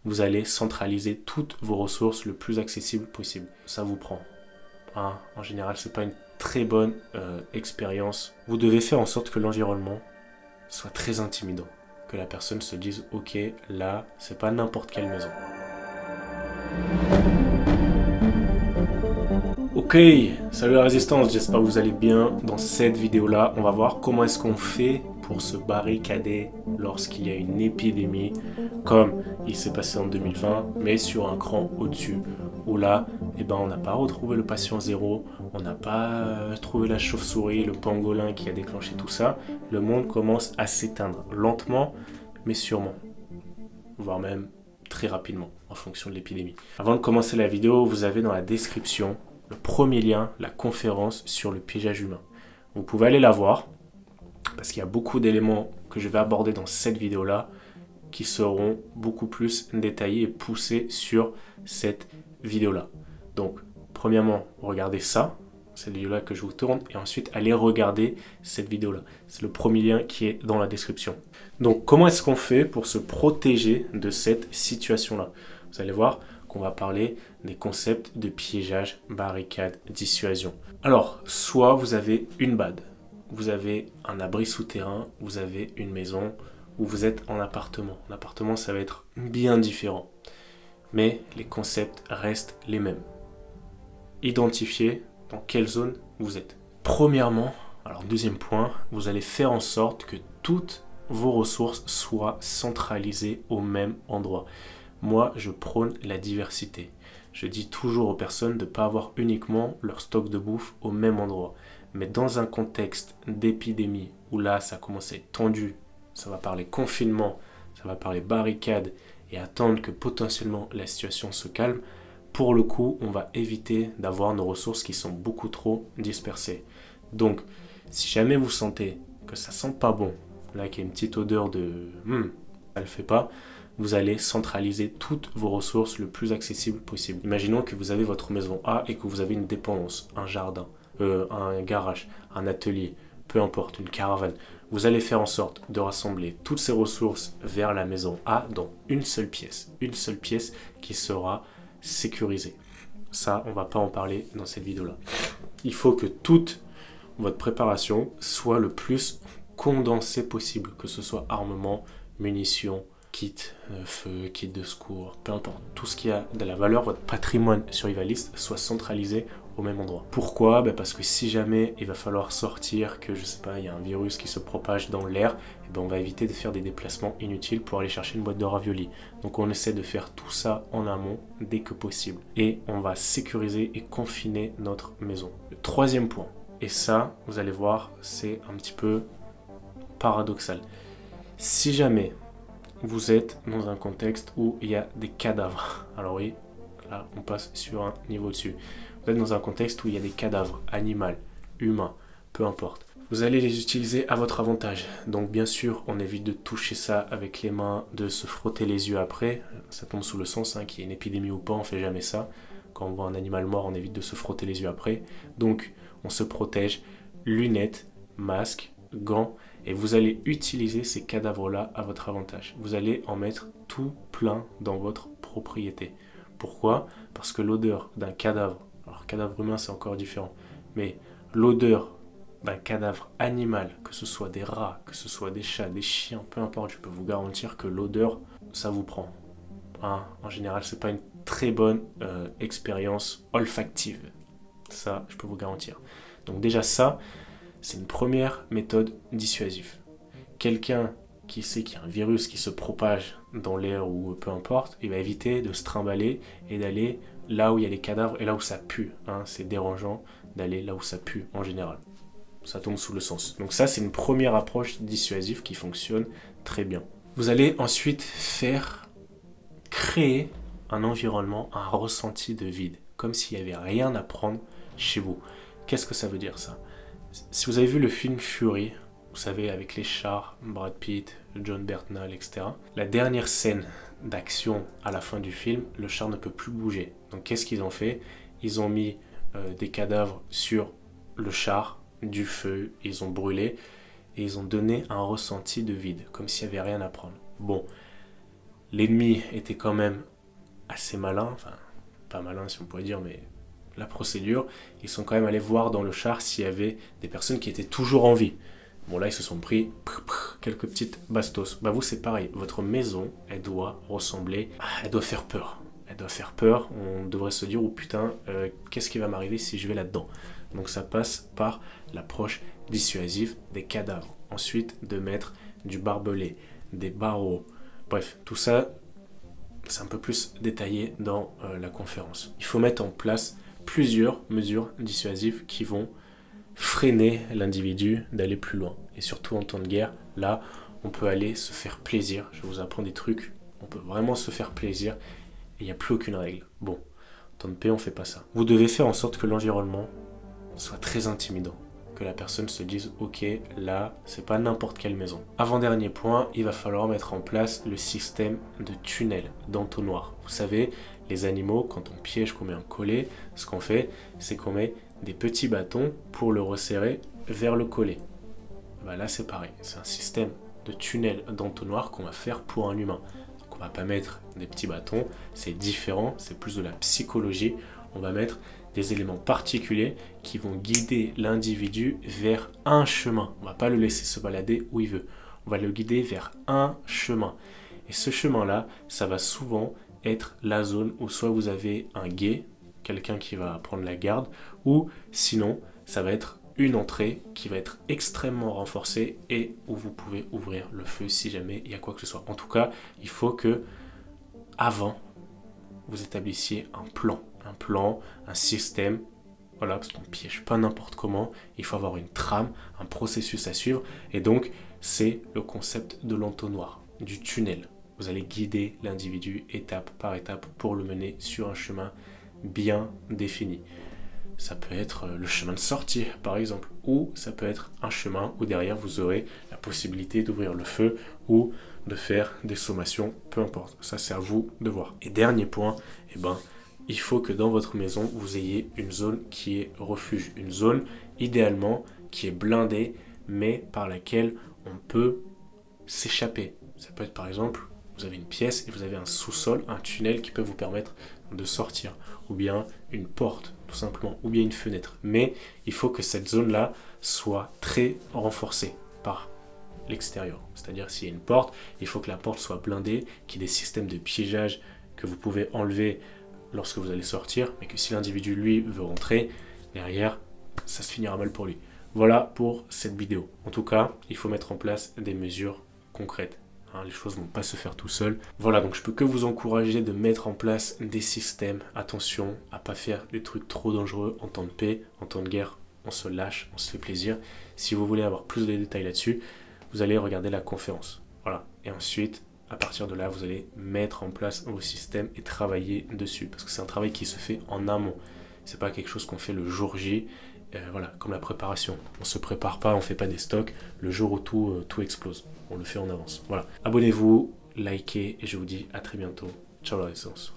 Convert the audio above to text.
vous allez centraliser toutes vos ressources le plus accessible possible. Ça vous prend. Hein, en général, c'est pas une très bonne expérience. Vous devez faire en sorte que l'environnement soit très intimidant. Que la personne se dise, ok, là, c'est pas n'importe quelle maison. Ok, salut la résistance, j'espère que vous allez bien. Dans cette vidéo-là, on va voir comment est-ce qu'on fait pour se barricader lorsqu'il y a une épidémie, comme il s'est passé en 2020, mais sur un cran au-dessus, où là, on n'a pas retrouvé le patient zéro, on n'a pas trouvé la chauve-souris, le pangolin qui a déclenché tout ça. Le monde commence à s'éteindre, lentement, mais sûrement, voire même très rapidement, en fonction de l'épidémie. Avant de commencer la vidéo, vous avez dans la description le premier lien, la conférence sur le piégeage humain. Vous pouvez aller la voir, parce qu'il y a beaucoup d'éléments que je vais aborder dans cette vidéo-là, qui seront beaucoup plus détaillés et poussés sur cette vidéo-là. Donc, premièrement, regardez ça, cette vidéo-là que je vous tourne, et ensuite, allez regarder cette vidéo-là. C'est le premier lien qui est dans la description. Donc, comment est-ce qu'on fait pour se protéger de cette situation-là? Vous allez voir qu'on va parler des concepts de piégeage, barricade, dissuasion. Alors, soit vous avez une BAD, vous avez un abri souterrain, vous avez une maison, ou vous êtes en appartement. En appartement, ça va être bien différent. Mais les concepts restent les mêmes. Identifiez dans quelle zone vous êtes. Premièrement, alors deuxième point, vous allez faire en sorte que toutes vos ressources soient centralisées au même endroit. Moi, je prône la diversité. Je dis toujours aux personnes de ne pas avoir uniquement leur stock de bouffe au même endroit. Mais dans un contexte d'épidémie où là, ça commence à être tendu, ça va parler confinement, ça va parler barricade et attendre que potentiellement la situation se calme, pour le coup, on va éviter d'avoir nos ressources qui sont beaucoup trop dispersées. Donc, si jamais vous sentez que ça sent pas bon, là qu'il y a une petite odeur de ça le fait pas, vous allez centraliser toutes vos ressources le plus accessible possible. Imaginons que vous avez votre maison A et que vous avez une dépendance, un jardin, un garage, un atelier, peu importe, une caravane. Vous allez faire en sorte de rassembler toutes ces ressources vers la maison A dans une seule pièce qui sera sécurisée. Ça, on ne va pas en parler dans cette vidéo-là. Il faut que toute votre préparation soit le plus condensée possible, que ce soit armement, munitions, kit feu, kit de secours, peu importe. Tout ce qui a de la valeur, votre patrimoine survivaliste, soit centralisé au même endroit. Pourquoi? Parce que si jamais il va falloir sortir, que je sais pas, il y a un virus qui se propage dans l'air, on va éviter de faire des déplacements inutiles pour aller chercher une boîte de raviolis. Donc on essaie de faire tout ça en amont dès que possible. Et on va sécuriser et confiner notre maison. Le troisième point, et ça, vous allez voir, c'est un petit peu paradoxal. Si jamais vous êtes dans un contexte où il y a des cadavres, alors oui, là on passe sur un niveau dessus. Vous êtes dans un contexte où il y a des cadavres, animaux, humains, peu importe. Vous allez les utiliser à votre avantage. Donc bien sûr, on évite de toucher ça avec les mains, de se frotter les yeux après. Ça tombe sous le sens, qu'il y ait une épidémie ou pas, on ne fait jamais ça. Quand on voit un animal mort, on évite de se frotter les yeux après. Donc on se protège, lunettes, masque, gants, et vous allez utiliser ces cadavres-là à votre avantage. Vous allez en mettre tout plein dans votre propriété. Pourquoi? Parce que l'odeur d'un cadavre, alors cadavre humain c'est encore différent, mais l'odeur d'un cadavre animal, que ce soit des rats, que ce soit des chats, des chiens, peu importe, je peux vous garantir que l'odeur, ça vous prend. En général, c'est pas une très bonne expérience olfactive. Ça, je peux vous garantir. Donc déjà ça, c'est une première méthode dissuasive. Quelqu'un qui sait qu'il y a un virus qui se propage dans l'air ou peu importe, il va éviter de se trimballer et d'aller là où il y a les cadavres et là où ça pue. C'est dérangeant d'aller là où ça pue en général. Ça tombe sous le sens. Donc ça, c'est une première approche dissuasive qui fonctionne très bien. Vous allez ensuite créer un environnement, un ressenti de vide, comme s'il n'y avait rien à prendre chez vous. Qu'est-ce que ça veut dire ça? Si vous avez vu le film Fury, vous savez, avec les chars, Brad Pitt, John Bernthal, etc. La dernière scène d'action à la fin du film, le char ne peut plus bouger. Donc qu'est-ce qu'ils ont fait? Ils ont mis des cadavres sur le char, du feu, ils ont brûlé, et ils ont donné un ressenti de vide, comme s'il n'y avait rien à prendre. Bon, l'ennemi était quand même assez malin, enfin pas malin si on pourrait dire, mais la procédure, ils sont quand même allés voir dans le char s'il y avait des personnes qui étaient toujours en vie. Bon là ils se sont pris quelques petites bastos. Bah vous c'est pareil, votre maison elle doit ressembler, elle doit faire peur. Elle doit faire peur, on devrait se dire oh putain qu'est-ce qui va m'arriver si je vais là-dedans. Donc ça passe par l'approche dissuasive des cadavres. Ensuite de mettre du barbelé, des barreaux, bref tout ça c'est un peu plus détaillé dans la conférence. Il faut mettre en place plusieurs mesures dissuasives qui vont freiner l'individu d'aller plus loin. Et surtout en temps de guerre, là, on peut aller se faire plaisir. Je vais vous apprendre des trucs. On peut vraiment se faire plaisir et il n'y a plus aucune règle. Bon, en temps de paix, on ne fait pas ça. Vous devez faire en sorte que l'environnement soit très intimidant. Que la personne se dise « Ok, là, c'est pas n'importe quelle maison ». Avant-dernier point, il va falloir mettre en place le système de tunnel, d'entonnoir. Vous savez, les animaux, quand on piège, qu'on met un collet, ce qu'on fait, c'est qu'on met des petits bâtons pour le resserrer vers le collet. Bah là c'est pareil, c'est un système de tunnel d'entonnoir qu'on va faire pour un humain. Donc on va pas mettre des petits bâtons, c'est différent, c'est plus de la psychologie. On va mettre des éléments particuliers qui vont guider l'individu vers un chemin. On va pas le laisser se balader où il veut. On va le guider vers un chemin. Et ce chemin-là, ça va souvent être la zone où soit vous avez un guet, quelqu'un qui va prendre la garde, ou sinon ça va être une entrée qui va être extrêmement renforcée et où vous pouvez ouvrir le feu si jamais il y a quoi que ce soit. En tout cas, il faut que avant vous établissiez un plan, un système, voilà, parce qu'on ne piège pas n'importe comment, il faut avoir une trame, un processus à suivre, et donc c'est le concept de l'entonnoir, du tunnel. Vous allez guider l'individu étape par étape pour le mener sur un chemin bien défini. Ça peut être le chemin de sortie par exemple, ou ça peut être un chemin où derrière vous aurez la possibilité d'ouvrir le feu ou de faire des sommations, peu importe, ça c'est à vous de voir. Et dernier point, il faut que dans votre maison vous ayez une zone qui est refuge, une zone idéalement qui est blindée mais par laquelle on peut s'échapper. Ça peut être par exemple, vous avez une pièce et vous avez un sous-sol, un tunnel qui peut vous permettre de sortir, ou bien une porte tout simplement, ou bien une fenêtre. Mais il faut que cette zone-là soit très renforcée par l'extérieur. C'est-à-dire s'il y a une porte, il faut que la porte soit blindée, qu'il y ait des systèmes de piégeage que vous pouvez enlever lorsque vous allez sortir, mais que si l'individu lui veut rentrer, derrière, ça se finira mal pour lui. Voilà pour cette vidéo. En tout cas, il faut mettre en place des mesures concrètes. Les choses ne vont pas se faire tout seul. Voilà, donc je peux que vous encourager de mettre en place des systèmes. Attention à ne pas faire des trucs trop dangereux en temps de paix. En temps de guerre, on se lâche, on se fait plaisir. Si vous voulez avoir plus de détails là-dessus, vous allez regarder la conférence. Voilà, et ensuite, à partir de là, vous allez mettre en place vos systèmes et travailler dessus. Parce que c'est un travail qui se fait en amont. C'est pas quelque chose qu'on fait le jour J. Voilà, comme la préparation. On ne se prépare pas, on ne fait pas des stocks. Le jour où tout explose, on le fait en avance. Voilà. Abonnez-vous, likez et je vous dis à très bientôt. Ciao la résistance.